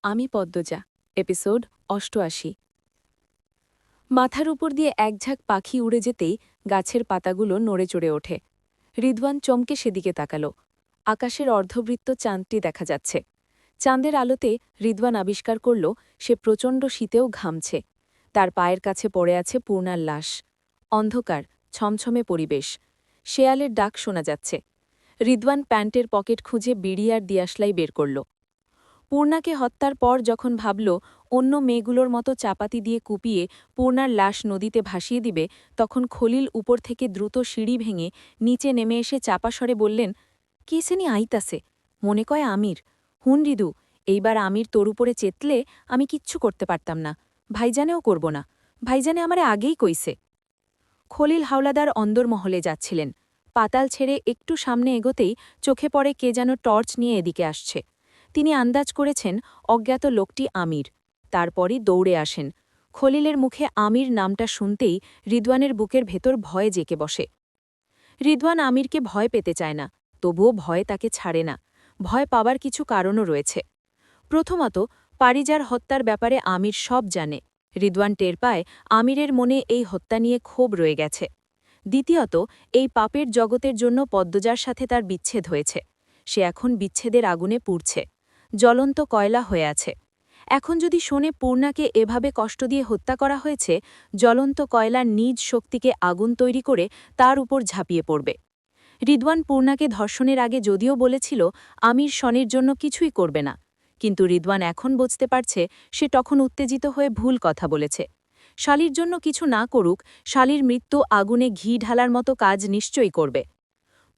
আমি পদ্মজা, এপিসোড ৮৮। মাথার উপর দিয়ে একঝাঁক পাখি উড়ে যেতেই গাছের পাতাগুলো নড়ে চড়ে ওঠে। রিদওয়ান চমকে সেদিকে তাকাল। আকাশের অর্ধবৃত্ত চাঁদটি দেখা যাচ্ছে। চাঁদের আলোতে রিদওয়ান আবিষ্কার করল সে প্রচণ্ড শীতেও ঘামছে। তার পায়ের কাছে পড়ে আছে পূর্ণার লাশ। অন্ধকার, ছমছমে পরিবেশ। শেয়ালের ডাক শোনা যাচ্ছে। রিদওয়ান প্যান্টের পকেট খুঁজে বিড়ি আর দিয়াশলাই বের করল। পূর্ণাকে হত্যার পর যখন ভাবল অন্য মেয়েগুলোর মতো চাপাতি দিয়ে কুপিয়ে পূর্ণার লাশ নদীতে ভাসিয়ে দিবে, তখন খলিল উপর থেকে দ্রুত সিঁড়ি ভেঙে নিচে নেমে এসে চাপা স্বরে বললেন, কেসেনি আইতাছে, মনে কয় আমির। হুন রিদু, এইবার আমির তোর উপরে চেতলে আমি কিচ্ছু করতে পারতাম না। ভাইজানেও করব না। ভাইজানে আমারে আগেই কইছে। খলিল হাওলাদার অন্দরমহলে যাচ্ছিলেন। পাতাল ছেড়ে একটু সামনে এগোতেই চোখে পড়ে কে যেন টর্চ নিয়ে এদিকে আসছে। তিনি আন্দাজ করেছেন অজ্ঞাত লোকটি আমির। তারপরই দৌড়ে আসেন। খলিলের মুখে আমির নামটা শুনতেই রিদওয়ানের বুকের ভেতর ভয়ে জেকে বসে। রিদওয়ান আমিরকে ভয় পেতে চায় না, তবুও ভয় তাকে ছাড়ে না। ভয় পাবার কিছু কারণও রয়েছে। প্রথমত, পারিজার হত্যার ব্যাপারে আমির সব জানে। রিদওয়ান টের পায় আমিরের মনে এই হত্যা নিয়ে ক্ষোভ রয়ে গেছে। দ্বিতীয়ত, এই পাপের জগতের জন্য পদ্মজার সাথে তার বিচ্ছেদ হয়েছে। সে এখন বিচ্ছেদের আগুনে পুড়ছে, জ্বলন্ত কয়লা হয়ে আছে। এখন যদি শোনে পূর্ণাকে এভাবে কষ্ট দিয়ে হত্যা করা হয়েছে, জ্বলন্ত কয়লার নিজ শক্তিকে আগুন তৈরি করে তার উপর ঝাঁপিয়ে পড়বে। রিদওয়ান পূর্ণাকে ধর্ষণের আগে যদিও বলেছিল আমির শনির জন্য কিছুই করবে না, কিন্তু রিদওয়ান এখন বুঝতে পারছে সে তখন উত্তেজিত হয়ে ভুল কথা বলেছে। শালির জন্য কিছু না করুক, শালির মৃত্যু আগুনে ঘি ঢালার মতো কাজ নিশ্চয়ই করবে।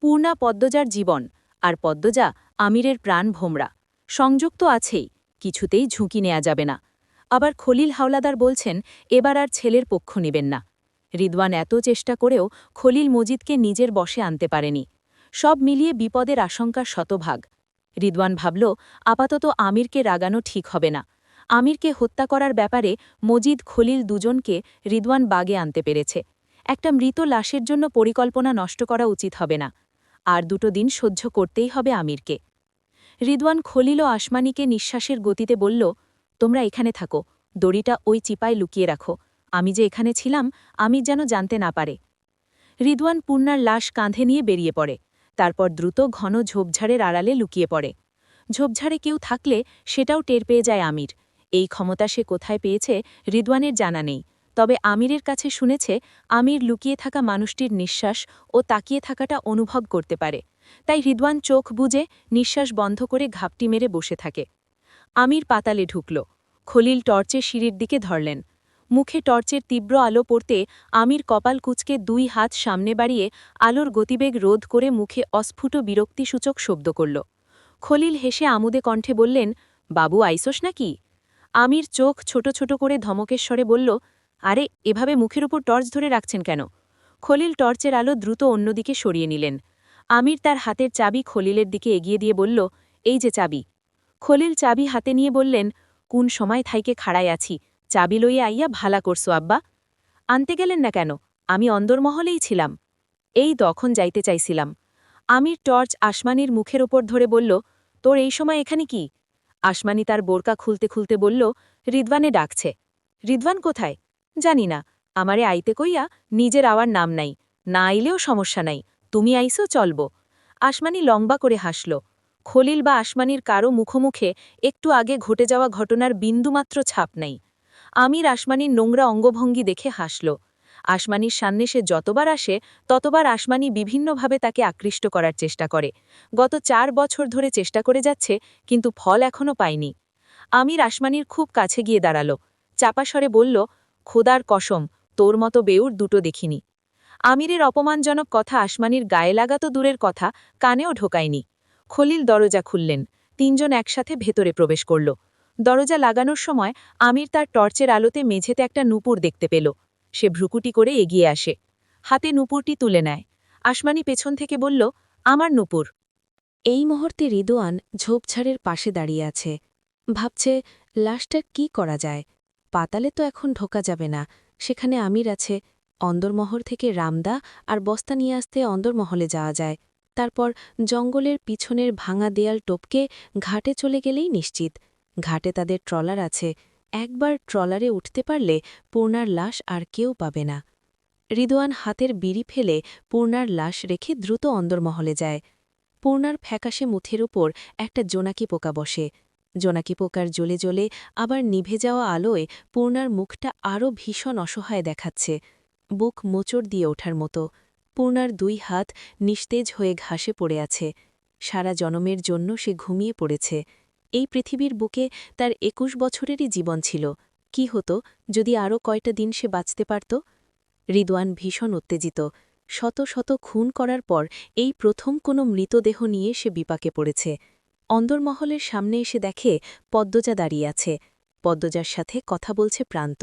পূর্ণা পদ্মজার জীবন, আর পদ্মজা আমিরের প্রাণ ভোমরা। সংযোগ তো আছেই, কিছুতেই ঝুঁকি নেওয়া যাবে না। আবার খলিল হাওলাদার বলছেন এবার আর ছেলের পক্ষ নেবেন না। রিদওয়ান এত চেষ্টা করেও খলিল মজিদকে নিজের বশে আনতে পারেনি। সব মিলিয়ে বিপদের আশঙ্কা শতভাগ। রিদওয়ান ভাবল আপাতত আমিরকে রাগানো ঠিক হবে না। আমিরকে হত্যা করার ব্যাপারে মজিদ খলিল দুজনকে রিদওয়ান বাগে আনতে পেরেছে। একটা মৃত লাশের জন্য পরিকল্পনা নষ্ট করা উচিত হবে না। আর দুটো দিন সহ্য করতেই হবে আমিরকে। রিদওয়ান খলিল ও আসমানিকে নিঃশ্বাসের গতিতে বলল, তোমরা এখানে থাকো, দড়িটা ওই চিপায় লুকিয়ে রাখো। আমি যে এখানে ছিলাম আমির যেন জানতে না পারে। রিদওয়ান পূর্ণার লাশ কাঁধে নিয়ে বেরিয়ে পড়ে। তারপর দ্রুত ঘন ঝোপঝাড়ের আড়ালে লুকিয়ে পড়ে। ঝোপঝাড়ে কেউ থাকলে সেটাও টের পেয়ে যায় আমির। এই ক্ষমতা সে কোথায় পেয়েছে রিদওয়ানের জানা নেই, তবে আমিরের কাছে শুনেছে আমির লুকিয়ে থাকা মানুষটির নিঃশ্বাস ও তাকিয়ে থাকাটা অনুভব করতে পারে। তাই রিদওয়ান চোখ বুজে নিঃশ্বাস বন্ধ করে ঘাপটি মেরে বসে থাকে। আমির পাতালে ঢুকল। খলিল টর্চের সিঁড়ির দিকে ধরলেন। মুখে টর্চের তীব্র আলো পড়তে আমির কপাল কুঁচকে দুই হাত সামনে বাড়িয়ে আলোর গতিবেগ রোধ করে মুখে অস্ফুট বিরক্তিসূচক শব্দ করল। খলিল হেসে আমোদে কণ্ঠে বললেন, বাবু আইসোস নাকি? আমির চোখ ছোট ছোট করে ধমকেশ্বরে বলল, আরে এভাবে মুখের উপর টর্চ ধরে রাখছেন কেন? খলিল টর্চের আলো দ্রুত অন্যদিকে সরিয়ে নিলেন। আমির তার হাতের চাবি খলিলের দিকে এগিয়ে দিয়ে বলল, এই যে চাবি। খলিল চাবি হাতে নিয়ে বললেন, কোন সময় থাইকে খাড়াই আছি, চাবি লইয়া আইয়া ভালা করছো আব্বা। আনতে গেলেন না কেন? আমি অন্দরমহলেই ছিলাম। এই তখন যাইতে চাইছিলাম। আমির টর্চ আসমানির মুখের ওপর ধরে বলল, তোর এই সময় এখানে কি? আসমানি তার বোরকা খুলতে খুলতে বলল, রিদওয়ানে ডাকছে। রিদওয়ান কোথায়? জানি না, আমারে আইতে কইয়া নিজের আওয়ার নাম নাই। না আইলেও সমস্যা নাই, তুমি আইসো চলব। আসমানি লম্বা করে হাসল। খলিল বা আসমানির কারো মুখোমুখে একটু আগে ঘটে যাওয়া ঘটনার বিন্দুমাত্র ছাপ নাই। আমির আসমানির নোংরা অঙ্গভঙ্গি দেখে হাসল। আসমানির সামনে সে যতবার আসে ততবার আসমানি বিভিন্নভাবে তাকে আকৃষ্ট করার চেষ্টা করে। গত ৪ বছর ধরে চেষ্টা করে যাচ্ছে, কিন্তু ফল এখনও পায়নি। আমির আসমানির খুব কাছে গিয়ে দাঁড়াল। চাপাস্বরে বলল, খোদার কসম, তোর মতো বেউর দুটো দেখিনি। আমিরের অপমানজনক কথা আসমানির গায়ে লাগা তো দূরের কথা, কানেও ঢোকায়নি। খলিল দরজা খুললেন। ৩ জন একসাথে ভেতরে প্রবেশ করল। দরজা লাগানোর সময় আমির তার টর্চের আলোতে মেঝেতে একটা নূপুর দেখতে পেল। সে ভ্রুকুটি করে এগিয়ে আসে, হাতে নূপুরটি তুলে নেয়। আসমানি পেছন থেকে বলল, আমার নূপুর। এই মুহূর্তে রিদওয়ান ঝোপঝাড়ের পাশে দাঁড়িয়ে আছে। ভাবছে লাশটার কি করা যায়। পাতালে তো এখন ঢোকা যাবে না, সেখানে আমির আছে। অন্দরমহল থেকে রামদা আর বস্তা নিয়ে আসতে অন্দরমহলে যাওয়া যায়। তারপর জঙ্গলের পিছনের ভাঙা দেয়াল টপকে ঘাটে চলে গেলেই নিশ্চিত। ঘাটে তাদের ট্রলার আছে, একবার ট্রলারে উঠতে পারলে পূর্ণার লাশ আর কেউ পাবে না। রিদোয়ান হাতের বিড়ি ফেলে পূর্ণার লাশ রেখে দ্রুত অন্দরমহলে যায়। পূর্ণার ফ্যাকাশে মুখের উপর একটা জোনাকি পোকা বসে। জোনাকি পোকার জ্বলে জ্বলে আবার নিভে যাওয়া আলোয় পূর্ণার মুখটা আরও ভীষণ অসহায় দেখাচ্ছে, বুক মোচড় দিয়ে ওঠার মতো। পূর্ণার 2 হাত নিস্তেজ হয়ে ঘাসে পড়ে আছে। সারা জনমের জন্য সে ঘুমিয়ে পড়েছে। এই পৃথিবীর বুকে তার 21 বছরেরই জীবন ছিল। কি হতো যদি আরও কয়টা দিন সে বাঁচতে পারত? রিদওয়ান ভীষণ উত্তেজিত। শত শত খুন করার পর এই প্রথম কোনো মৃতদেহ নিয়ে সে বিপাকে পড়েছে। অন্দরমহলের সামনে এসে দেখে পদ্মজা দাঁড়িয়ে আছে। পদ্মজার সাথে কথা বলছে প্রান্ত।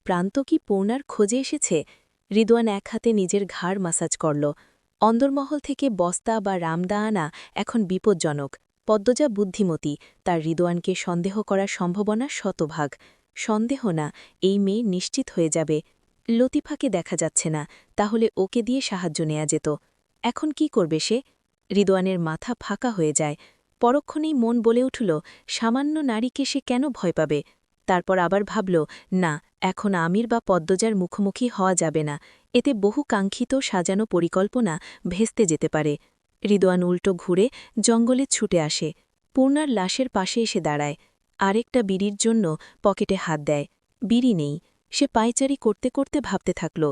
প্রান্ত কি পূর্ণার খোঁজে এসেছে? রিদওয়ান এক হাতে নিজের ঘাড় মাসাজ করল। অন্দরমহল থেকে বস্তা বা রামদা আনা এখন বিপজ্জনক। পদ্মজা বুদ্ধিমতী, তার রিদওয়ানকে সন্দেহ করার সম্ভাবনা শতভাগ। সন্দেহ না, এই মেয়ে নিশ্চিত হয়ে যাবে। লতিফাকে দেখা যাচ্ছে না, তাহলে ওকে দিয়ে সাহায্য নেয়া যেত। এখন কি করবে সে? রিদওয়ানের মাথা ফাঁকা হয়ে যায়। পরক্ষণেই মন বলে উঠল, সামান্য নারীকে সে কেন ভয় পাবে? তারপর আবার ভাবল, না, এখন আমির বা পদ্মজার মুখোমুখি হওয়া যাবে না। এতে বহু কাঙ্ক্ষিত সাজানো পরিকল্পনা ভেস্তে যেতে পারে। রিদওয়ান উল্টো ঘুরে জঙ্গলে ছুটে আসে। পূর্ণার লাশের পাশে এসে দাঁড়ায়। আরেকটা বিড়ির জন্য পকেটে হাত দেয়। বিড়ি নেই। সে পায়চারি করতে করতে ভাবতে থাকল,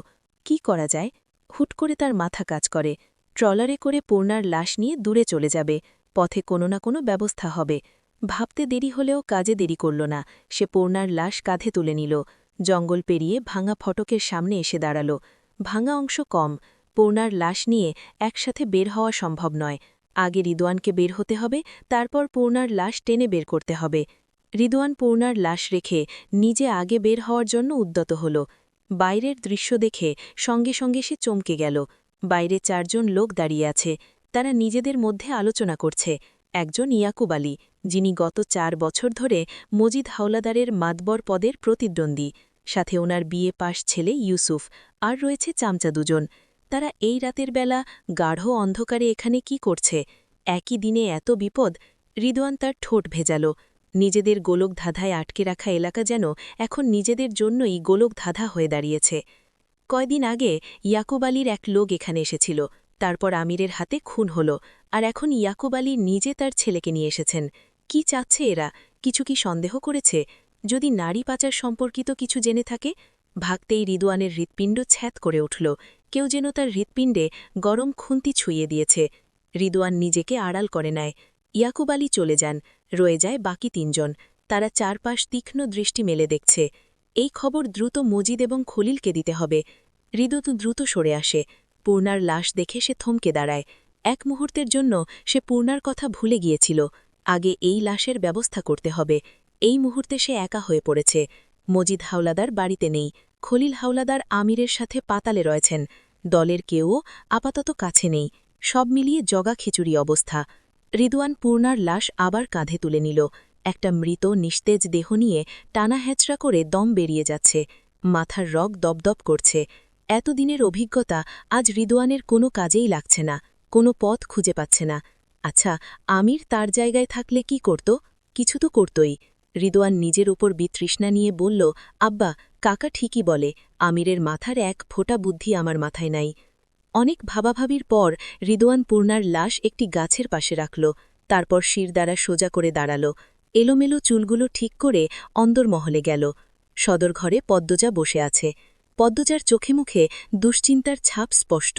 কি করা যায়? হুট করে তার মাথা কাজ করে। ট্রলারে করে পূর্ণার লাশ নিয়ে দূরে চলে যাবে। পথে কোনো না কোনো ব্যবস্থা হবে। ভাবতে দেরি হলেও কাজে দেরি করল না। সে পূর্ণার লাশ কাঁধে তুলে নিল। জঙ্গল পেরিয়ে ভাঙা ফটকের সামনে এসে দাঁড়াল। ভাঙা অংশ কম। পূর্ণার লাশ নিয়ে একসাথে বের হওয়া সম্ভব নয়। আগে রিদওয়ানকে বের হতে হবে, তারপর পূর্ণার লাশ টেনে বের করতে হবে। রিদওয়ান পূর্ণার লাশ রেখে নিজে আগে বের হওয়ার জন্য উদ্যত হল। বাইরের দৃশ্য দেখে সঙ্গে সঙ্গে সে চমকে গেল। বাইরে 4 জন লোক দাঁড়িয়ে আছে। তারা নিজেদের মধ্যে আলোচনা করছে। একজন ইয়াকুব আলী, যিনি গত 4 বছর ধরে মজিদ হাওলাদারের মাতবর পদের প্রতিদ্বন্দ্বী। সাথে ওনার বিয়ে পাশ ছেলে ইউসুফ, আর রয়েছে চামচা 2 জন। তারা এই রাতের বেলা গাঢ় অন্ধকারে এখানে কি করছে? একই দিনে এত বিপদ! রিদওয়ান তার ঠোঁট ভেজাল। নিজেদের গোলকধাঁধায় আটকে রাখা এলাকা যেন এখন নিজেদের জন্যই গোলকধাঁধা হয়ে দাঁড়িয়েছে। কয়দিন আগে ইয়াকুব আলীর এক লোক এখানে এসেছিল, তারপর আমিরের হাতে খুন হল, আর এখন ইয়াকুব আলী নিজে তার ছেলেকে নিয়ে এসেছেন। কি চাচ্ছে এরা? কিছু কি সন্দেহ করেছে? যদি নারী পাচার সম্পর্কিত কিছু জেনে থাকে? ভাগতেই রিদওয়ানের হৃৎপিণ্ড ছ্যাঁত করে উঠল। কেউ যেন তার হৃৎপিণ্ডে গরম খুন্তি ছুঁয়ে দিয়েছে। রিদওয়ান নিজেকে আড়াল করে নেয়। ইয়াকুব আলী চলে যান। রয়ে যায় বাকি 3 জন। তারা চারপাশ তীক্ষ্ণ দৃষ্টি মেলে দেখছে। এই খবর দ্রুত মজিদ এবং খলিলকে দিতে হবে। হৃদত দ্রুত সরে আসে। পূর্ণার লাশ দেখে সে থমকে দাঁড়ায়। এক মুহূর্তের জন্য সে পূর্ণার কথা ভুলে গিয়েছিল। আগে এই লাশের ব্যবস্থা করতে হবে। এই মুহূর্তে সে একা হয়ে পড়েছে। মজিদ হাওলাদার বাড়িতে নেই। খলিল হাওলাদার আমিরের সাথে পাতালে রয়েছেন। দলের কেউও আপাতত কাছে নেই। সব মিলিয়ে জগা খিচুড়ি অবস্থা। রিদওয়ান পূর্ণার লাশ আবার কাঁধে তুলে নিল। একটা মৃত নিস্তেজ দেহ নিয়ে টানা হ্যাচড়া করে দম বেরিয়ে যাচ্ছে। মাথার রগ দপদপ করছে। এতদিনের অভিজ্ঞতা আজ রিদওয়ানের কোনো কাজেই লাগছে না। কোনো পথ খুঁজে পাচ্ছে না। আচ্ছা, আমির তার জায়গায় থাকলে কি করত? কিছু তো করতই। রিদওয়ান নিজের উপর বিতৃষ্ণা নিয়ে বলল, আব্বা, কাকা ঠিকই বলে, আমিরের মাথার এক ফোঁটা বুদ্ধি আমার মাথায় নাই। অনেক ভাবাভাবির পর রিদওয়ান পূর্ণার লাশ একটি গাছের পাশে রাখল। তারপর শির দ্বারা সোজা করে দাঁড়াল। এলোমেলো চুলগুলো ঠিক করে অন্দরমহলে গেল। সদর ঘরে পদ্মজা বসে আছে। পদ্মজার চোখে মুখে দুশ্চিন্তার ছাপ স্পষ্ট।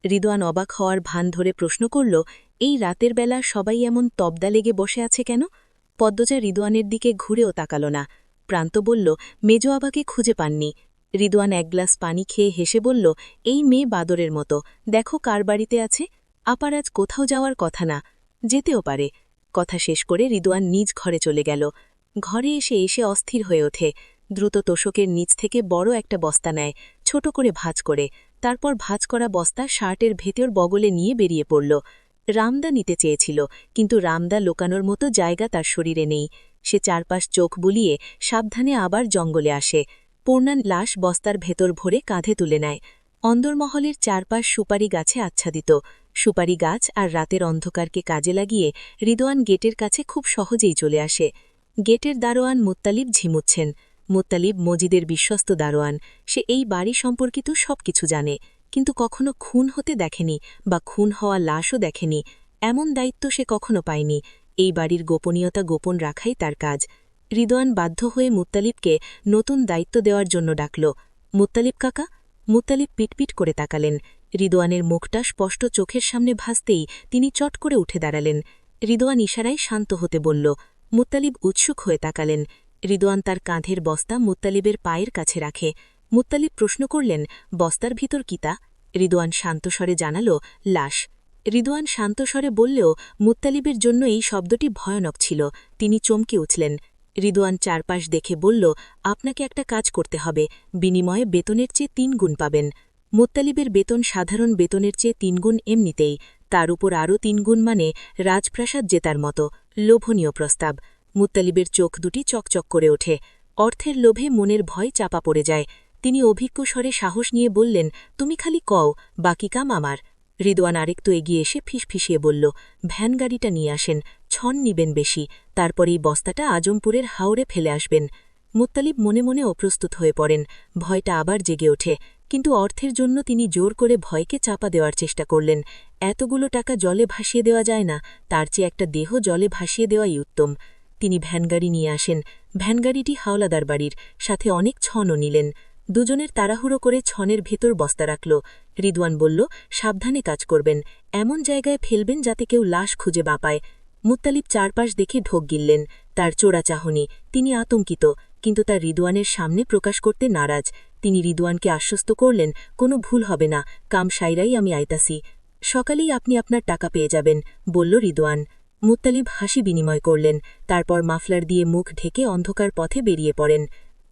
রিদওয়ান অবাক হওয়ার ভান ধরে প্রশ্ন করল, এই রাতের বেলা সবাই এমন তবদা লেগে বসে আছে কেন? পদ্মজা রিদওয়ানের দিকে ঘুরেও তাকাল না। প্রান্ত বলল, মেজো আবাকে খুঁজে পাননি। রিদওয়ান 1 গ্লাস পানি খেয়ে হেসে বলল, এই মেয়ে বাদরের মতো, দেখো কার বাড়িতে আছে। আপার আজ কোথাও যাওয়ার কথা না, যেতেও পারে। কথা শেষ করে রিদওয়ান নিজ ঘরে চলে গেল। ঘরে এসে এসে অস্থির হয়ে ওঠে। দ্রুত তোশকের নিচ থেকে বড় একটা বস্তা নেয়, ছোট করে ভাঁজ করে। তারপর ভাঁজ করা বস্তা শার্টের ভেতর বগলে নিয়ে বেরিয়ে পড়ল। রামদা নিতে চেয়েছিল, কিন্তু রামদা লোকানোর মতো জায়গা তার শরীরে নেই। সে চারপাশ চোখ বুলিয়ে সাবধানে আবার জঙ্গলে আসে। পূর্ণার লাশ বস্তার ভেতর ভরে কাঁধে তুলে নেয়। অন্দরমহলের চারপাশ সুপারি গাছে আচ্ছাদিত। সুপারি গাছ আর রাতের অন্ধকারকে কাজে লাগিয়ে রিদওয়ান গেটের কাছে খুব সহজেই চলে আসে। গেটের দারোয়ান মুত্তালিব ঝিমুচ্ছেন। মুত্তালিব মজিদের বিশ্বস্ত দারোয়ান, সে এই বাড়ি সম্পর্কিত সবকিছু জানে, কিন্তু কখনো খুন হতে দেখেনি বা খুন হওয়া লাশও দেখেনি। এমন দায়িত্ব সে কখনো পায়নি। এই বাড়ির গোপনীয়তা গোপন রাখাই তার কাজ। রিদওয়ান বাধ্য হয়ে মুত্তালিবকে নতুন দায়িত্ব দেওয়ার জন্য ডাকল। মুত্তালিব কাকা। মুত্তালিব পিটপিট করে তাকালেন। রিদওয়ানের মুখটা স্পষ্ট চোখের সামনে ভাসতেই তিনি চট করে উঠে দাঁড়ালেন। রিদওয়ান ইশারায় শান্ত হতে বলল। মুত্তালিব উৎসুক হয়ে তাকালেন। রিদওয়ান তার কাঁধের বস্তা মুত্তালিবের পায়ের কাছে রাখে। মুত্তালিব প্রশ্ন করলেন, বস্তার ভিতর কি তা? রিদওয়ান শান্তস্বরে জানাল, লাশ। রিদওয়ান শান্তস্বরে বললেও মুত্তালিবের জন্য এই শব্দটি ভয়ানক ছিল। তিনি চমকে উঠলেন। রিদওয়ান চারপাশ দেখে বলল, আপনাকে একটা কাজ করতে হবে, বিনিময়ে বেতনের চেয়ে ৩ গুণ পাবেন। মুত্তালিবের বেতন সাধারণ বেতনের চেয়ে ৩ গুণ এমনিতেই, তার উপর আরও ৩ গুণ মানে রাজপ্রাসাদ জেতার মতো লোভনীয় প্রস্তাব। মুত্তালিবের চোখ দুটি চকচক করে ওঠে। অর্থের লোভে মনের ভয় চাপা পড়ে যায়। তিনি অভিজ্ঞ স্বরে সাহস নিয়ে বললেন, তুমি খালি কও, বাকি কাম আমার। রিদওয়ান আরেকটু এগিয়ে এসে ফিসফিসিয়ে বলল, ভ্যানগাড়িটা নিয়ে আসেন, ছন নিবেন বেশি, তারপর এই বস্তাটা আজমপুরের হাওরে ফেলে আসবেন। মুত্তালিব মনে মনে অপ্রস্তুত হয়ে পড়েন। ভয়টা আবার জেগে ওঠে, কিন্তু অর্থের জন্য তিনি জোর করে ভয়কে চাপা দেওয়ার চেষ্টা করলেন। এতগুলো টাকা জলে ভাসিয়ে দেওয়া যায় না, তার চেয়ে একটা দেহ জলে ভাসিয়ে দেওয়াই উত্তম। তিনি ভ্যানগাড়ি নিয়ে আসেন। ভ্যানগাড়িটি হাওলাদার বাড়ির, সাথে অনেক ছনও নিলেন। দুজনের তাড়াহুড়ো করে ছনের ভেতর বস্তা রাখল। রিদওয়ান বলল, সাবধানে কাজ করবেন, এমন জায়গায় ফেলবেন যাতে কেউ লাশ খুঁজে না পায়। মুত্তালিব চারপাশ দেখে ঢোক গিললেন। তার চোরা চাহনি, তিনি আতঙ্কিত, কিন্তু তার রিদওয়ানের সামনে প্রকাশ করতে নারাজ। তিনি রিদওয়ানকে আশ্বস্ত করলেন, কোনো ভুল হবে না, কাম সাইরাই আমি আইতাসি। সকালেই আপনি আপনার টাকা পেয়ে যাবেন, বলল রিদওয়ান। মুত্তালিব হাসি বিনিময় করলেন, তারপর মাফলার দিয়ে মুখ ঢেকে অন্ধকার পথে বেরিয়ে পড়েন।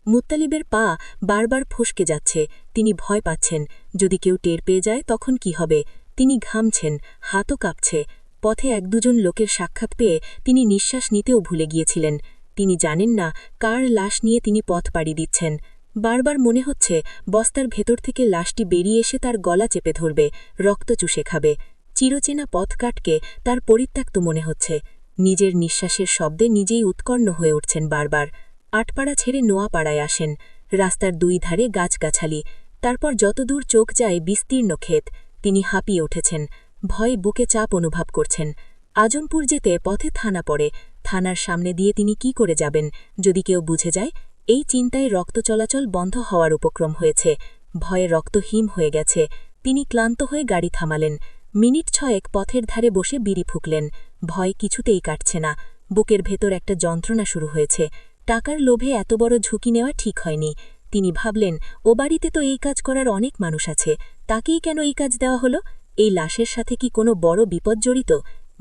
মুত্তালিবের পা বারবার ফসকে যাচ্ছে, তিনি ভয় পাচ্ছেন, যদি কেউ টের পেয়ে যায় তখন কি হবে। তিনি ঘামছেন, হাতও কাঁপছে। পথে ১-২ লোকের সাক্ষাৎ পেয়ে তিনি নিঃশ্বাস নিতেও ভুলে গিয়েছিলেন। তিনি জানেন না কার লাশ নিয়ে তিনি পথ পাড়ি দিচ্ছেন। বারবার মনে হচ্ছে বস্তার ভেতর থেকে লাশটি বেরিয়ে এসে তার গলা চেপে ধরবে, রক্ত চুষে খাবে। চিরচেনা পথ কাটকে তার পরিত্যক্ত মনে হচ্ছে। নিজের নিঃশ্বাসের শব্দে নিজেই উৎকণ্ঠ হয়ে উঠছেন বারবার। আটপাড়া ছেড়ে নোয়াপাড়ায় আসেন। রাস্তার ২ ধারে গাছগাছালি, তারপর যতদূর চোখ যায় বিস্তীর্ণ ক্ষেত। তিনি হাঁপিয়ে উঠেছেন, ভয়ে বুকে চাপ অনুভব করছেন। আজমপুর যেতে পথে থানা পড়ে। থানার সামনে দিয়ে তিনি কি করে যাবেন, যদি কেউ বুঝে যায়? এই চিন্তায় রক্ত চলাচল বন্ধ হওয়ার উপক্রম হয়েছে। ভয়ে রক্ত হিম হয়ে গেছে। তিনি ক্লান্ত হয়ে গাড়ি থামালেন। মিনিট ৬ পথের ধারে বসে বিড়ি ফুঁকলেন। ভয় কিছুতেই কাটছে না। বুকের ভেতর একটা যন্ত্রণা শুরু হয়েছে। টাকার লোভে এত বড় ঝুঁকি নেওয়া ঠিক হয়নি। তিনি ভাবলেন, ও বাড়িতে তো এই কাজ করার অনেক মানুষ আছে, তাকেই কেন এই কাজ দেওয়া হলো? এই লাশের সাথে কি কোনো বড় বিপদ জড়িত?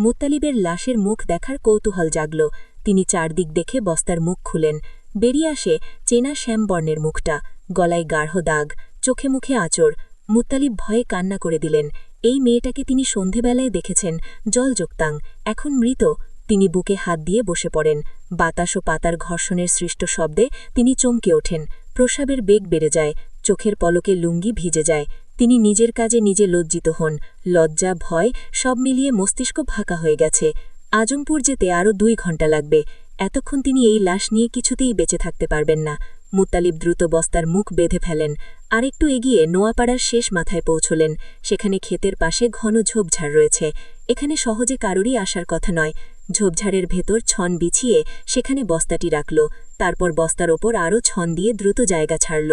মুত্তালিবের লাশের মুখ দেখার কৌতূহল জাগল। তিনি চারদিক দেখে বস্তার মুখ খুলেন। বেরিয়ে আসে চেনা শ্যামবর্ণের মুখটা, গলায় গাঢ় দাগ, চোখে মুখে আঁচড়। মুত্তালিব ভয়ে কান্না করে দিলেন। এই মেয়েটাকে তিনি সন্ধেবেলায় দেখেছেন, জলযোক্তাং, এখন মৃত। তিনি বুকে হাত দিয়ে বসে পড়েন। বাতাস ও পাতার ঘর্ষণের সৃষ্ট শব্দে তিনি চমকে ওঠেন। প্রস্রাবের বেগ বেড়ে যায়, চোখের পলকে লুঙ্গি ভিজে যায়। তিনি নিজের কাজে নিজে লজ্জিত হন। লজ্জা, ভয় সব মিলিয়ে মস্তিষ্ক ভাঁকা হয়ে গেছে। আজমপুর যেতে আরও ২ ঘণ্টা লাগবে। এতক্ষণ তিনি এই লাশ নিয়ে কিছুতেই বেঁচে থাকতে পারবেন না। মুত্তালিব দ্রুত বস্তার মুখ বেঁধে ফেলেন। আরেকটু এগিয়ে নোয়াপাড়ার শেষ মাথায় পৌঁছলেন। সেখানে ক্ষেতের পাশে ঘন ঝোপঝাড় রয়েছে। এখানে সহজে কারোরই আসার কথা নয়। ঝোপঝাড়ের ভেতর ছন বিছিয়ে সেখানে বস্তাটি রাখল। তারপর বস্তার ওপর আরও ছন দিয়ে দ্রুত জায়গা ছাড়ল।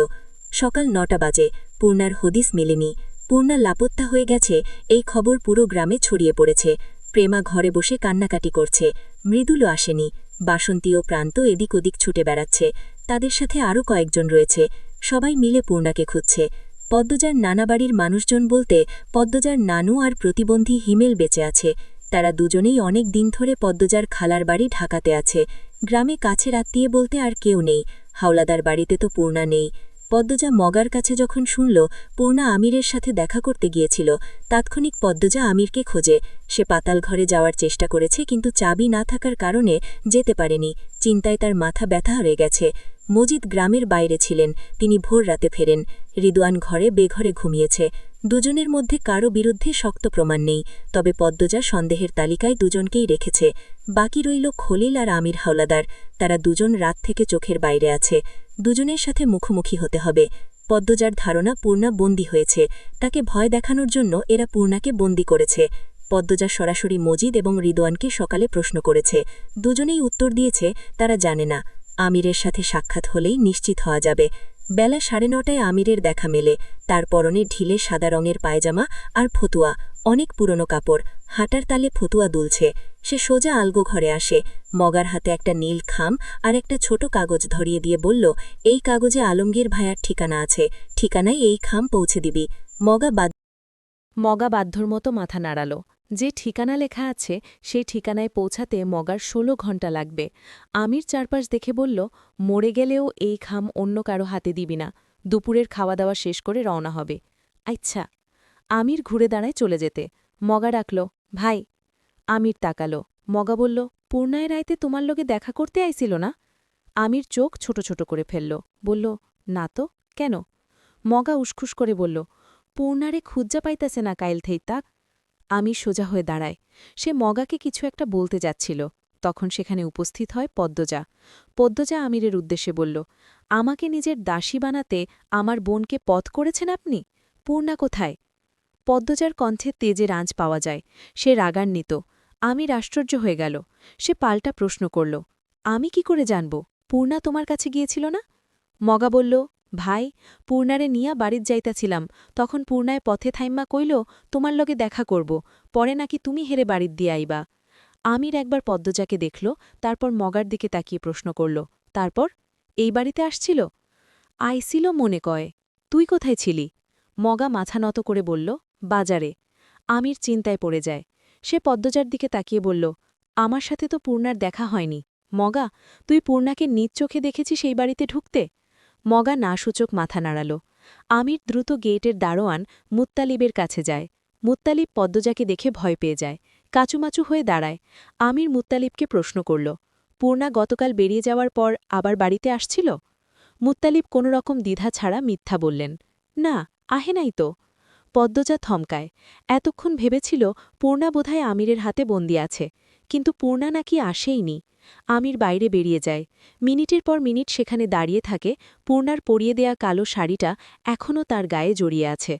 সকাল ৯টা বাজে। পূর্ণার হদিস মেলেনি। পূর্ণা লাপত্তা হয়ে গেছে, এই খবর পুরো গ্রামে ছড়িয়ে পড়েছে। প্রেমা ঘরে বসে কান্নাকাটি করছে। মৃদুলও আসেনি। বাসন্তী ও প্রান্ত এদিক ওদিক ছুটে বেড়াচ্ছে। তাদের সাথে আরও কয়েকজন রয়েছে। সবাই মিলে পূর্ণাকে খুঁজছে। পদ্মজার নানা বাড়ির মানুষজন বলতে পদ্মজার নানু আর প্রতিবন্ধী হিমেল বেঁচে আছে। তারা দুজনেই অনেক দিন ধরে পদ্মজার খালার বাড়ি ঢাকাতে আছে। গ্রামে কাছের আত্মীয় বলতে আর কেউ নেই। হাওলাদার বাড়িতে তো পূর্ণা নেই। পদ্মজা মগার কাছে যখন শুনল পূর্ণা আমিরের সাথে দেখা করতে গিয়েছিল, তাৎক্ষণিক পদ্মজা আমিরকে খোঁজে। সে পাতাল ঘরে যাওয়ার চেষ্টা করেছে, কিন্তু চাবি না থাকার কারণে যেতে পারেনি। চিন্তায় তার মাথা ব্যথা হয়ে গেছে। মজিদ গ্রামের বাইরে ছিলেন, তিনি ভোর রাতে ফেরেন। রিদওয়ান ঘরে বেঘরে ঘুমিয়েছে। দুজনের মধ্যে কারও বিরুদ্ধে শক্ত প্রমাণ নেই, তবে পদ্মজা সন্দেহের তালিকায় দুজনকেই রেখেছে। বাকি রইল খলিল আর আমির হাওলাদার। তারা দুজন রাত থেকে চোখের বাইরে আছে। দুজনের সাথে মুখোমুখি হতে হবে। পদ্মজার ধারণা পূর্ণা বন্দী হয়েছে, তাকে ভয় দেখানোর জন্য এরা পূর্ণাকে বন্দী করেছে। পদ্মজা সরাসরি মজিদ এবং রিদওয়ানকে সকালে প্রশ্ন করেছে। দুজনেই উত্তর দিয়েছে তারা জানে না। আমিরের সাথে সাক্ষাৎ হলেই নিশ্চিত হওয়া যাবে। বেলা 9:30টায় আমিরের দেখা মেলে। তার পরনে ঢিলে সাদা রঙের পায়জামা আর ফতুয়া, অনেক পুরনো কাপড়। হাঁটার তালে ফতুয়া দুলছে। সে সোজা আলগো ঘরে আসে। মগার হাতে একটা নীল খাম আর একটা ছোট কাগজ ধরিয়ে দিয়ে বলল, এই কাগজে আলমগীর ভাইয়ার ঠিকানা আছে, ঠিকানায় এই খাম পৌঁছে দিবি। মগা বাধ্যর মতো মাথা নাড়াল। যে ঠিকানা লেখা আছে সেই ঠিকানায় পৌঁছাতে মগার 16 ঘণ্টা লাগবে। আমির চারপাশ দেখে বলল, মরে গেলেও এই খাম অন্য কারো হাতে দিবি না, দুপুরের খাওয়া দাওয়া শেষ করে রওনা হবে। আচ্ছা। আমির ঘুরে দাঁড়ায় চলে যেতে। মগা ডাকল, ভাই। আমির তাকালো। মগা বলল, পূর্ণায় রাইতে তোমার লগে দেখা করতে আইছিল না? আমির চোখ ছোট ছোট করে ফেলল, বলল, না তো, কেন? মগা উসখুস করে বলল, পূর্ণারে খুঁজ্জা পাইতাছে না কাইল থেইতা। আমির সোজা হয়ে দাঁড়ায়। সে মগাকে কিছু একটা বলতে যাচ্ছিল, তখন সেখানে উপস্থিত হয় পদ্মজা। পদ্মজা আমিরের উদ্দেশ্যে বলল, আমাকে নিজের দাসী বানাতে আমার বোনকে পথ করেছেন আপনি? পূর্ণা কোথায়? পদ্মজার কণ্ঠে তেজের আঁচ পাওয়া যায়। সে রাগান্বিত। আমির আশ্চর্য হয়ে গেল। সে পাল্টা প্রশ্ন করল, আমি কি করে জানব? পূর্ণা তোমার কাছে গিয়েছিল না? মগা বলল, ভাই, পূর্ণারে নিয়া বাড়িত যাইতাছিলাম, তখন পূর্ণায় পথে থাইম্মা কইল তোমার লগে দেখা করব, পরে নাকি তুমি হেরে বাড়িত দিয়ে আইবা। আমির একবার পদ্মজাকে দেখল, তারপর মগার দিকে তাকিয়ে প্রশ্ন করল, তারপর এই বাড়িতে আসছিল? আইছিল মনে কয়। তুই কোথায় ছিলি? মগা মাথা নত করে বলল, বাজারে। আমির চিন্তায় পড়ে যায়। সে পদ্মজার দিকে তাকিয়ে বলল, আমার সাথে তো পূর্ণার দেখা হয়নি। মগা, তুই পূর্ণাকে নিজ চোখে দেখেছি সেই বাড়িতে ঢুকতে? মগা না সূচক মাথা নাড়াল। আমির দ্রুত গেটের দারোয়ান মুত্তালিবের কাছে যায়। মুত্তালিব পদ্মজাকে দেখে ভয় পেয়ে যায়, কাচুমাচু হয়ে দাঁড়ায়। আমির মুত্তালিবকে প্রশ্ন করল, পূর্ণা গতকাল বেরিয়ে যাওয়ার পর আবার বাড়িতে আসছিল? মুত্তালিব কোনো রকম দ্বিধা ছাড়া মিথ্যা বললেন, না, আহে নাই তো। পদ্মজা থমকায়। এতক্ষণ ভেবেছিল পূর্ণা বোধহয় আমিরের হাতে বন্দি আছে, কিন্তু পূর্ণা নাকি আসেইনি। আমির বাইরে বেরিয়ে যায়। মিনিটের পর মিনিট সেখানে দাঁড়িয়ে থাকে। পূর্ণার পরিয়ে দেয়া কালো শাড়িটা এখনও তার গায়ে জড়িয়ে আছে।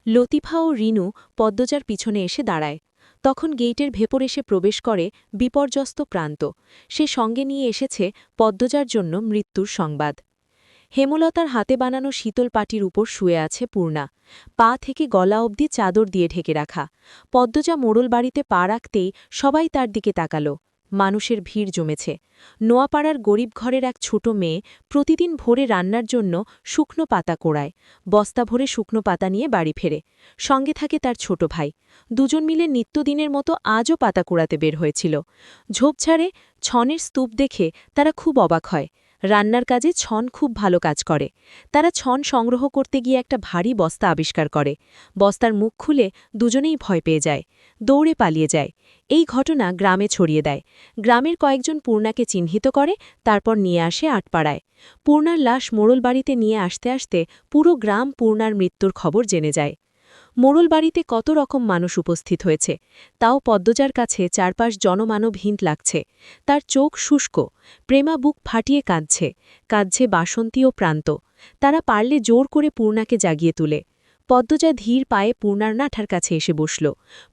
লতিফা ও রিনু পদ্মজার পিছনে এসে দাঁড়ায়। তখন গেইটের ভেতর এসে প্রবেশ করে বিপর্যস্ত প্রান্ত। সে সঙ্গে নিয়ে এসেছে পদ্মজার জন্য মৃত্যুর সংবাদ। হেমলতার হাতে বানানো শীতল পাটির উপর শুয়ে আছে পূর্ণা, পা থেকে গলা অবধি চাদর দিয়ে ঢেকে রাখা। পদ্মজা মোড়ল বাড়িতে পা রাখতেই সবাই তার দিকে তাকাল। মানুষের ভিড় জমেছে। নোয়াপাড়ার গরিব ঘরের এক ছোট মেয়ে প্রতিদিন ভোরে রান্নার জন্য শুকনো পাতা কোড়ায়, বস্তা ভরে শুকনো পাতা নিয়ে বাড়ি ফেরে। সঙ্গে থাকে তার ছোট ভাই। দুজন মিলে নিত্যদিনের মতো আজও পাতা কুড়াতে বের হয়েছিল। ঝোপঝাড়ে ছনের স্তূপ দেখে তারা খুব অবাক হয়। রান্নার কাজে ছন খুব ভালো কাজ করে। তারা ছন সংগ্রহ করতে গিয়ে একটা ভারী বস্তা আবিষ্কার করে। বস্তার মুখ খুলে দুজনেই ভয় পেয়ে যায়, দৌড়ে পালিয়ে যায়। এই ঘটনা গ্রামে ছড়িয়ে দেয়। গ্রামের কয়েকজন পূর্ণাকে চিহ্নিত করে, তারপর নিয়ে আসে আটপাড়ায়। পূর্ণার লাশ মোড়ল বাড়িতে নিয়ে আসতে আসতে পুরো গ্রাম পূর্ণার মৃত্যুর খবর জেনে যায়। মোড়ল বাড়িতে কত রকম মানুষ উপস্থিত হয়েছে, তাও পদ্মজার কাছে চারপাশ জনমানবহীন লাগছে। তার চোখ শুষ্ক, প্রেমা বুক ফাটিয়ে কাঁদছে বাসন্তী ও প্রান্ত। তারা পারলে জোর করে পূর্ণাকে জাগিয়ে তুলে। পদ্মজা ধীর পায়ে পূর্ণার নাঠার কাছে এসে বসল।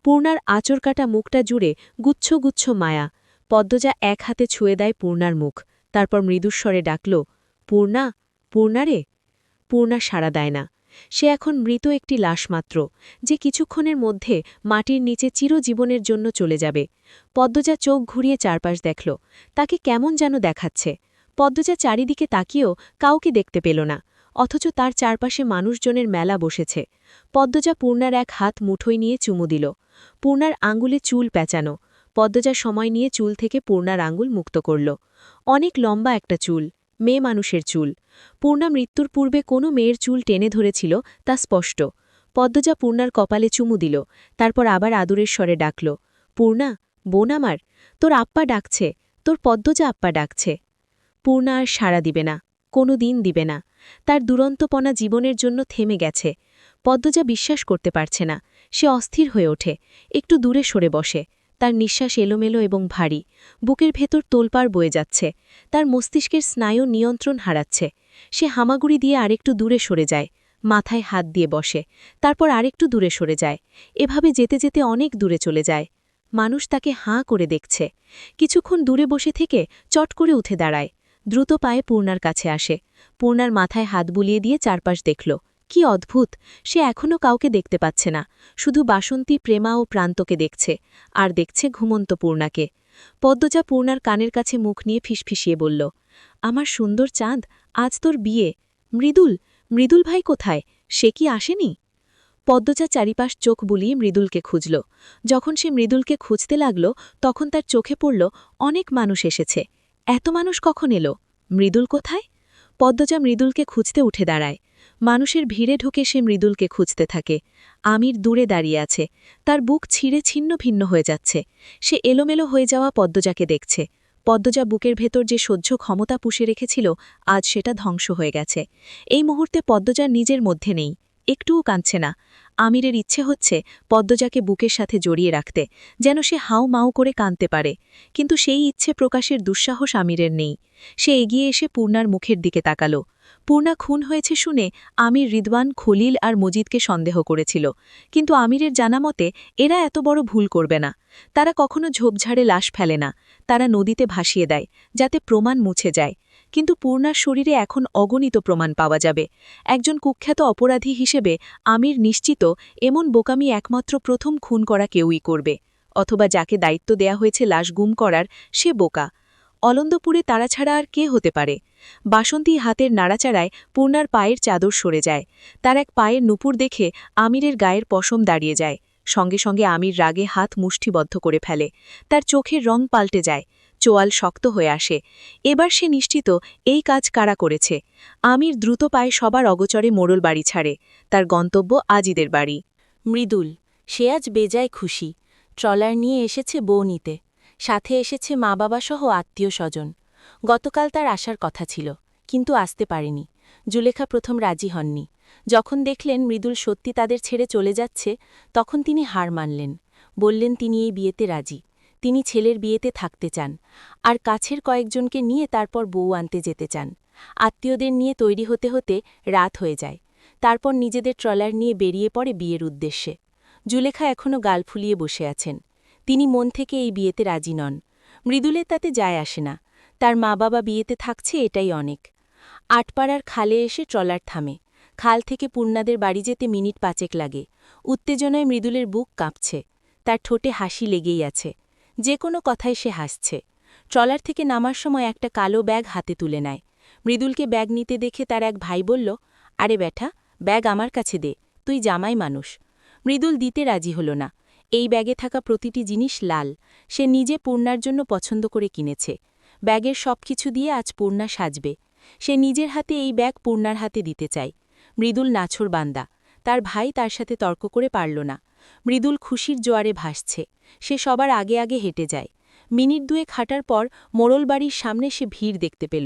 পূর্ণার আঁচড়কাটা মুখটা জুড়ে গুচ্ছ গুচ্ছ মায়া। পদ্মজা এক হাতে ছুঁয়ে দেয় পূর্ণার মুখ, তারপর মৃদুস্বরে ডাকল, পূর্ণা, পূর্ণারে। পূর্ণা সাড়া দেয় না। সে এখন মৃত একটি লাশ মাত্র, যে কিছুক্ষণের মধ্যে মাটির নিচে চিরজীবনের জন্য চলে যাবে। পদ্মজা চোখ ঘুরিয়ে চারপাশ দেখল। তাকে কেমন যেন দেখাচ্ছে। পদ্মজা চারিদিকে তাকিয়েও কাউকে দেখতে পেল না, অথচ তার চারপাশে মানুষজনের মেলা বসেছে। পদ্মজা পূর্ণার এক হাত মুঠোয় নিয়ে চুমু দিল। পূর্ণার আঙুলে চুল প্যাঁচানো। পদ্মজা সময় নিয়ে চুল থেকে পূর্ণার আঙুল মুক্ত করল। অনেক লম্বা একটা চুল, মেয়ে মানুষের চুল। পূর্ণা মৃত্যুর পূর্বে কোনো মেয়ের চুল টেনে ধরেছিল তা স্পষ্ট। পদ্মজা পূর্ণার কপালে চুমু দিল, তারপর আবার আদুরের স্বরে ডাকল, পূর্ণা, বোন আমার, তোর আপ্পা ডাকছে, তোর পদ্মজা আপ্পা ডাকছে। পূর্ণা আর সাড়া দিবে না, কোনো দিন দিবে না। তার দুরন্তপনা জীবনের জন্য থেমে গেছে। পদ্মজা বিশ্বাস করতে পারছে না। সে অস্থির হয়ে ওঠে, একটু দূরে সরে বসে। তার নিঃশ্বাস এলোমেলো এবং ভারী, বুকের ভেতর তোলপাড় বয়ে যাচ্ছে। তার মস্তিষ্কের স্নায়ু নিয়ন্ত্রণ হারাচ্ছে। সে হামাগুড়ি দিয়ে আরেকটু দূরে সরে যায়, মাথায় হাত দিয়ে বসে, তারপর আরেকটু দূরে সরে যায়। এভাবে যেতে যেতে অনেক দূরে চলে যায়। মানুষ তাকে হাঁ করে দেখছে। কিছুক্ষণ দূরে বসে থেকে চট করে উঠে দাঁড়ায়, দ্রুত পায়ে পূর্ণার কাছে আসে। পূর্ণার মাথায় হাত বুলিয়ে দিয়ে চারপাশ দেখল। কি অদ্ভুত, সে এখনও কাউকে দেখতে পাচ্ছে না, শুধু বাসন্তী, প্রেমা ও প্রান্তকে দেখছে, আর দেখছে ঘুমন্ত পূর্ণাকে। পদ্মজা পূর্ণার কানের কাছে মুখ নিয়ে ফিসফিসিয়ে বলল, আমার সুন্দর চাঁদ, আজ তোর বিয়ে। মৃদুল, মৃদুল ভাই কোথায়? সে কি আসেনি? পদ্মজা চারিপাশ চোখ বুলিয়ে মৃদুলকে খুঁজল। যখন সে মৃদুলকে খুঁজতে লাগল, তখন তার চোখে পড়ল অনেক মানুষ এসেছে। এত মানুষ কখন এলো? মৃদুল কোথায়? পদ্মজা মৃদুলকে খুঁজতে উঠে দাঁড়ায়। মানুষের ভিড়ে ঢুকে সে মৃদুলকে খুঁজতে থাকে। আমির দূরে দাঁড়িয়ে আছে, তার বুক ছিঁড়ে ছিন্ন ভিন্ন হয়ে যাচ্ছে। সে এলোমেলো হয়ে যাওয়া পদ্মজাকে দেখছে। পদ্মজা বুকের ভেতর যে সহ্য ক্ষমতা পুষে রেখেছিল, আজ সেটা ধ্বংস হয়ে গেছে। এই মুহূর্তে পদ্মজার নিজের মধ্যে নেই, একটুও কাঁদছে না। আমিরের ইচ্ছে হচ্ছে পদ্মজাকে বুকের সাথে জড়িয়ে রাখতে, যেন সে হাউ মাউ করে কাঁদতে পারে। কিন্তু সেই ইচ্ছে প্রকাশের দুঃসাহস আমিরের নেই। সে এগিয়ে এসে পূর্ণার মুখের দিকে তাকাল। পূর্ণা খুন হয়েছে শুনে আমির, রিদওয়ান, খলিল আর মজিদকে সন্দেহ করেছিল, কিন্তু আমিরের জানা মতে এরা এত বড় ভুল করবে না। তারা কখনো ঝোপঝাড়ে লাশ ফেলে না, তারা নদীতে ভাসিয়ে দেয়, যাতে প্রমাণ মুছে যায়। কিন্তু পূর্ণার শরীরে এখন অগণিত প্রমাণ পাওয়া যাবে। একজন কুখ্যাত অপরাধী হিসেবে আমির নিশ্চিত এমন বোকামি একমাত্র প্রথম খুন করা কেউই করবে, অথবা যাকে দায়িত্ব দেয়া হয়েছে লাশ গুম করার, সে বোকা। অলন্দপুরে তারা ছাড়া আর কে হতে পারে? বাসন্তী হাতের নাড়াচাড়ায় পূর্ণার পায়ের চাদর সরে যায়। তার এক পায়ের নুপুর দেখে আমিরের গায়ের পশম দাঁড়িয়ে যায়। সঙ্গে সঙ্গে আমির রাগে হাত মুষ্টিবদ্ধ করে ফেলে। তার চোখের রং পাল্টে যায়, চোয়াল শক্ত হয়ে আসে। এবার সে নিশ্চিত এই কাজ কারা করেছে। আমির দ্রুত পায়ে সবার অগোচরে মোড়ল বাড়ি ছাড়ে। তার গন্তব্য আজিদের বাড়ি। মৃদুল, সে আজ বেজায় খুশি। ট্রলার নিয়ে এসেছে বউ নিতে, সাথে এসেছে মা বাবা সহ আত্মীয় স্বজন। গতকাল তার আসার কথা ছিল, কিন্তু আসতে পারেনি। জুলেখা প্রথম রাজি হননি। যখন দেখলেন মৃদুল সত্যি তাদের ছেড়ে চলে যাচ্ছে, তখন তিনি হার মানলেন। বললেন তিনি এই বিয়েতে রাজি। তিনি ছেলের বিয়েতে থাকতে চান, আর কাছের কয়েকজনকে নিয়ে তারপর বউ আনতে যেতে চান। আত্মীয়দের নিয়ে তৈরি হতে হতে রাত হয়ে যায়। তারপর নিজেদের ট্রলার নিয়ে বেরিয়ে পড়ে বিয়ের উদ্দেশ্যে। জুলেখা এখনও গাল ফুলিয়ে বসে আছেন। তিনি মন থেকে এই বিয়েতে রাজি নন। মৃদুলের তাতে যায় আসে না, তার মা বাবা বিয়েতে থাকছে এটাই অনেক। আটপাড়ার খালে এসে ট্রলার থামে। খাল থেকে পূর্ণাদের বাড়ি যেতে মিনিট 5 লাগে। উত্তেজনায় মৃদুলের বুক কাঁপছে, তার ঠোঁটে হাসি লেগেই আছে। যে কোনো কথায় সে হাসছে। ট্রলার থেকে নামার সময় একটা কালো ব্যাগ হাতে তুলে নেয়। মৃদুলকে ব্যাগ নিতে দেখে তার এক ভাই বলল, আরে ব্যাটা, ব্যাগ আমার কাছে দে, তুই জামাই মানুষ। মৃদুল দিতে রাজি হল না। এই ব্যাগে থাকা প্রতিটি জিনিস লাল, সে নিজে পূর্ণার জন্য পছন্দ করে কিনেছে। ব্যাগের সব কিছু দিয়ে আজ পূর্ণা সাজবে। সে নিজের হাতে এই ব্যাগ পূর্ণার হাতে দিতে চায়। মৃদুল নাছোড় বান্দা, তার ভাই তার সাথে তর্ক করে পারল না। মৃদুল খুশির জোয়ারে ভাসছে। সে সবার আগে আগে হেঁটে যায়। মিনিট 2 হাঁটার পর মোড়ল বাড়ির সামনে সে ভিড় দেখতে পেল।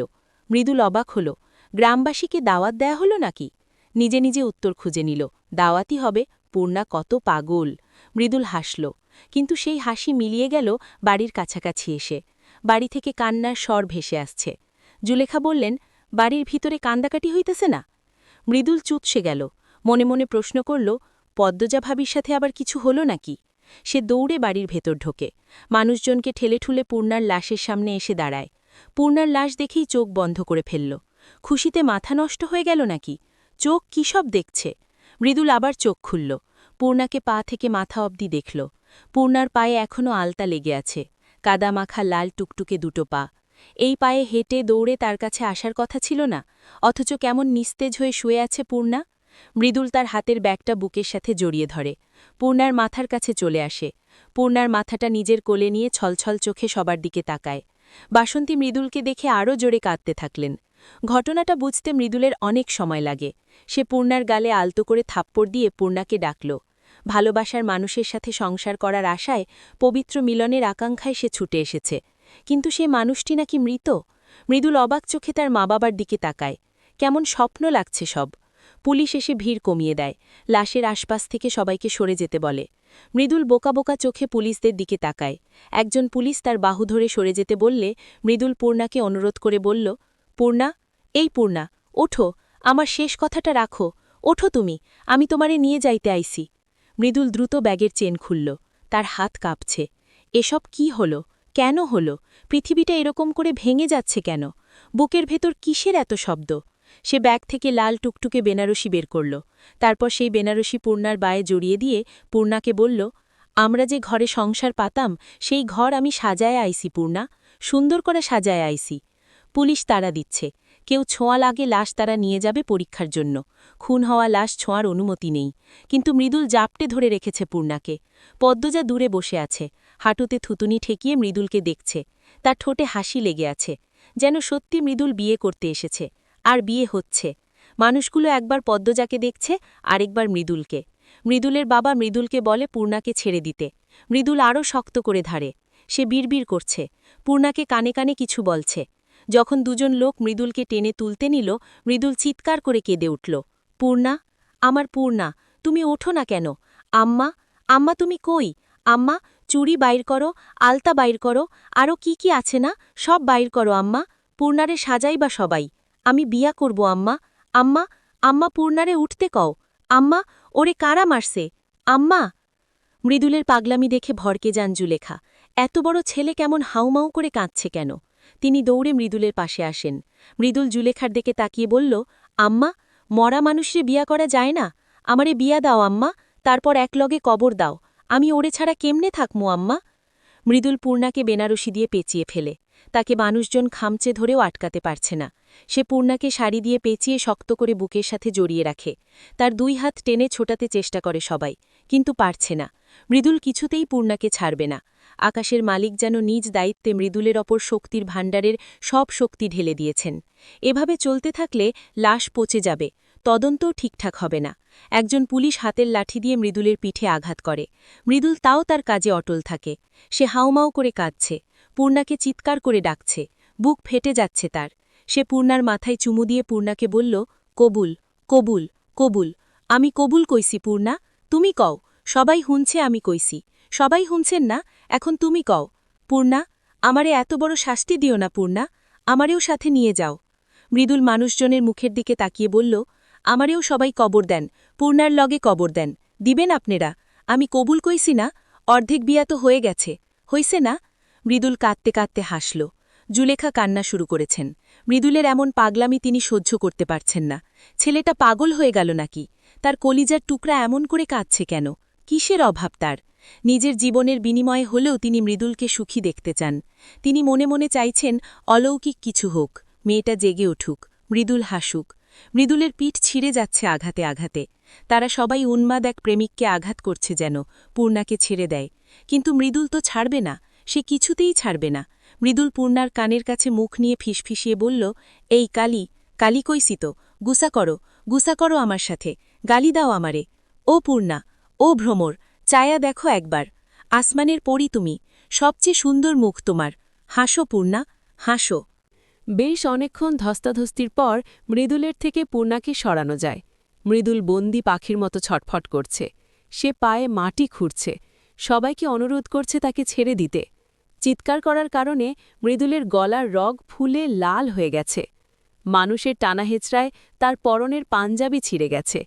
মৃদুল অবাক হল, গ্রামবাসীকে দাওয়াত দেয়া হলো নাকি? নিজে নিজে উত্তর খুঁজে নিল, দাওয়াতই হবে। পূর্ণা কত পাগল। মৃদুল হাসল, কিন্তু সেই হাসি মিলিয়ে গেল বাড়ির কাছাকাছি এসে। বাড়ি থেকে কান্নার স্বর ভেসে আসছে। জুলেখা বললেন, বাড়ির ভিতরে কান্দাকাটি হইতেছে না? মৃদুল চুপসে গেল, মনে মনে প্রশ্ন করল, পদ্মজা ভাবির সাথে আবার কিছু হলো নাকি? সে দৌড়ে বাড়ির ভেতর ঢোকে। মানুষজনকে ঠেলে ঠুলে পূর্ণার লাশের সামনে এসে দাঁড়ায়। পূর্ণার লাশ দেখেই চোখ বন্ধ করে ফেলল। খুশিতে মাথা নষ্ট হয়ে গেল নাকি? চোখ কী সব দেখছে? মৃদুল আবার চোখ খুলল। পূর্ণাকে পা থেকে মাথা অবধি দেখল। পূর্ণার পায়ে এখনও আলতা লেগে আছে, কাদামাখা লাল টুকটুকে দুটো পা। এই পায়ে হেঁটে দৌড়ে তার কাছে আসার কথা ছিল না, অথচ কেমন নিস্তেজ হয়ে শুয়ে আছে পূর্ণা। মৃদুল তার হাতের ব্যাগটা বুকের সাথে জড়িয়ে ধরে। পূর্ণার মাথার কাছে চলে আসে। পূর্ণার মাথাটা নিজের কোলে নিয়ে ছলছল চোখে সবার দিকে তাকায়। বাসন্তী মৃদুলকে দেখে আরও জোরে কাঁদতে থাকলেন। ঘটনাটা বুঝতে মৃদুলের অনেক সময় লাগে। সে পূর্ণার গালে আলতো করে থাপ্পড় দিয়ে পূর্ণাকে ডাকল। ভালোবাসার মানুষের সাথে সংসার করার আশায়, পবিত্র মিলনের আকাঙ্ক্ষায় সে ছুটে এসেছে। কিন্তু সে মানুষটি নাকি মৃত। মৃদুল অবাক চোখে তার মা বাবার দিকে তাকায়। কেমন স্বপ্ন লাগছে সব। পুলিশ এসে ভিড় কমিয়ে দেয়, লাশের আশপাশ থেকে সবাইকে সরে যেতে বলে। মৃদুল বোকা বোকা চোখে পুলিশদের দিকে তাকায়। একজন পুলিশ তার বাহু ধরে সরে যেতে বললে মৃদুল পূর্ণাকে অনুরোধ করে বলল, পূর্ণা, এই পূর্ণা, ওঠো, আমার শেষ কথাটা রাখো, ওঠো তুমি, আমি তোমারে নিয়ে যাইতে আইছি। মৃদুল দ্রুত ব্যাগের চেন খুলল। তার হাত কাঁপছে। এসব কি হলো? কেন হলো? পৃথিবীটা এরকম করে ভেঙে যাচ্ছে কেন? বুকের ভেতর কিসের এত শব্দ? সে ব্যাগ থেকে লাল টুকটুকে বেনারসি বের করল। তারপর সেই বেনারসি পূর্ণার বায়ে জড়িয়ে দিয়ে পূর্ণাকে বলল, আমরা যে ঘরে সংসার পাতাম সেই ঘর আমি সাজায় আইছি পূর্ণা, সুন্দর করে সাজায় আইছি। পুলিশ তাড়া দিচ্ছে। কেউ ছোঁয়া লাগে লাশ তারা নিয়ে যাবে পরীক্ষার জন্য। খুন হওয়া লাশ ছোঁয়ার অনুমতি নেই। কিন্তু মৃদুল জাপটে ধরে রেখেছে পূর্ণাকে। পদ্মজা দূরে বসে আছে, হাঁটুতে থুতুনি ঠেকিয়ে মৃদুলকে দেখছে। তার ঠোঁটে হাসি লেগে আছে, যেন সত্যি মৃদুল বিয়ে করতে এসেছে। আর বিয়ে হচ্ছে। মানুষগুলো একবার পদ্মজাকে দেখছে, আরেকবার মৃদুলকে। মৃদুলের বাবা মৃদুলকে বলে পূর্ণাকে ছেড়ে দিতে। মৃদুল আরও শক্ত করে ধারে। সে বিড়বিড় করছে, পূর্ণাকে কানে কানে কিছু বলছে। যখন দুজন লোক মৃদুলকে টেনে তুলতে নিল, মৃদুল চিৎকার করে কেঁদে উঠল, পূর্ণা, আমার পূর্ণা, তুমি ওঠো না কেন? আম্মা, আম্মা তুমি কই? আম্মা, চুড়ি বাইর করো, আলতা বাইর করো, আরও কি কি আছে না, সব বাইর করো আম্মা। পূর্ণারে সাজাইবা সবাই, আমি বিয়া করব আম্মা। আম্মা, আম্মা পূর্ণারে উঠতে কও। আম্মা, ওরে কারা মারছে? আম্মা। মৃদুলের পাগলামি দেখে ভরকে যান জুলেখা। এত বড় ছেলে কেমন হাউমাউ করে কাঁদছে কেন? তিনি দৌড়ে মৃদুলের পাশে আসেন। মৃদুল জুলেখার দিকে তাকিয়ে বলল, আম্মা, মরা মানুষরে বিয়া করা যায় না? আমারে বিয়া দাও আম্মা, তারপর একলগে কবর দাও। আমি ওরে ছাড়া কেমনে থাকমু আম্মা? মৃদুল পূর্ণাকে বেনারসি দিয়ে পেঁচিয়ে ফেলে। তাকে মানুষজন খামচে ধরেও আটকাতে পারছে না। সে পূর্ণাকে শাড়ি দিয়ে পেঁচিয়ে শক্ত করে বুকের সাথে জড়িয়ে রাখে। তার দুই হাত টেনে ছোটাতে চেষ্টা করে সবাই, কিন্তু পারছে না। মৃদুল কিছুতেই পূর্ণাকে ছাড়বে না। আকাশের মালিক যেন নিজ দায়িত্বে মৃদুলের ওপর শক্তির ভাণ্ডারের সব শক্তি ঢেলে দিয়েছেন। এভাবে চলতে থাকলে লাশ পচে যাবে, তদন্তও ঠিকঠাক হবে না। একজন পুলিশ হাতের লাঠি দিয়ে মৃদুলের পিঠে আঘাত করে। মৃদুল তাও তার কাজে অটল থাকে। সে হাউমাউ করে কাঁদছে, পূর্ণাকে চিৎকার করে ডাকছে। বুক ফেটে যাচ্ছে তার। সে পূর্ণার মাথায় চুমু দিয়ে পূর্ণাকে বলল, কবুল, কবুল, কবুল, আমি কবুল কইছি পূর্ণা, তুমি কও। সবাই হুনছে আমি কইছি, সবাই হুনছেন না, এখন তুমি কও। পূর্ণা, আমারে এত বড় শাস্তি দিও না পূর্ণা, আমারেও সাথে নিয়ে যাও। মৃদুল মানুষজনের মুখের দিকে তাকিয়ে বলল, আমারেও সবাই কবর দেন, পূর্ণার লগে কবর দেন, দিবেন আপনারা? আমি কবুল কইছি না, অর্ধেক বিয়া তো হয়ে গেছে, হইছে না? মৃদুল কাঁদতে কাঁদতে হাসল। জুলেখা কান্না শুরু করেছেন। মৃদুলের এমন পাগলামি তিনি সহ্য করতে পারছেন না। ছেলেটা পাগল হয়ে গেল নাকি? তার কলিজার টুকরা এমন করে কাঁদছে কেন? কিসের অভাব তার? নিজের জীবনের বিনিময়ে হলেও তিনি মৃদুলকে সুখী দেখতে চান। তিনি মনে মনে চাইছেন অলৌকিক কিছু হোক, মেয়েটা জেগে উঠুক, মৃদুল হাসুক। মৃদুলের পিঠ ছিঁড়ে যাচ্ছে আঘাতে আঘাতে। তারা সবাই উন্মাদ এক প্রেমিককে আঘাত করছে যেন, পূর্ণাকে ছেড়ে দেয়। কিন্তু মৃদুল তো ছাড়বে না, সে কিছুতেই ছাড়বে না। মৃদুল পূর্ণার কানের কাছে মুখ নিয়ে ফিসফিসিয়ে বলল, এই কালি, কালি কইছি তো, গুসা করো আমার সাথে, গালি দাও আমারে। ও পূর্ণা, ও ভ্রমর, চায়া দেখো একবার। আসমানের পরি তুমি, সবচেয়ে সুন্দর মুখ তোমার। হাসো পূর্ণা, হাসো। বেশ অনেকক্ষণ ধস্তাধস্তির পর মৃদুলের থেকে পূর্ণাকে সরানো যায়। মৃদুল বন্দি পাখির মতো ছটফট করছে। সে পায়ে মাটি খুঁড়ছে। সবাইকে অনুরোধ করছে তাকে ছেড়ে দিতে। চিৎকার করার কারণে মৃদুলের গলার রগ ফুলে লাল হয়ে গেছে। মানুষের টানাহেচড়ায় তার পরনের পাঞ্জাবি ছিঁড়ে গেছে।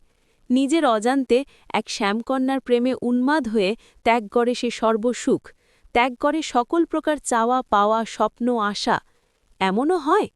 নিজের অজান্তে এক শ্যামকন্যার প্রেমে উন্মাদ হয়ে ত্যাগ করে সে সর্বসুখ, ত্যাগ করে সকল প্রকার চাওয়া পাওয়া স্বপ্ন আশা। এমনও হয়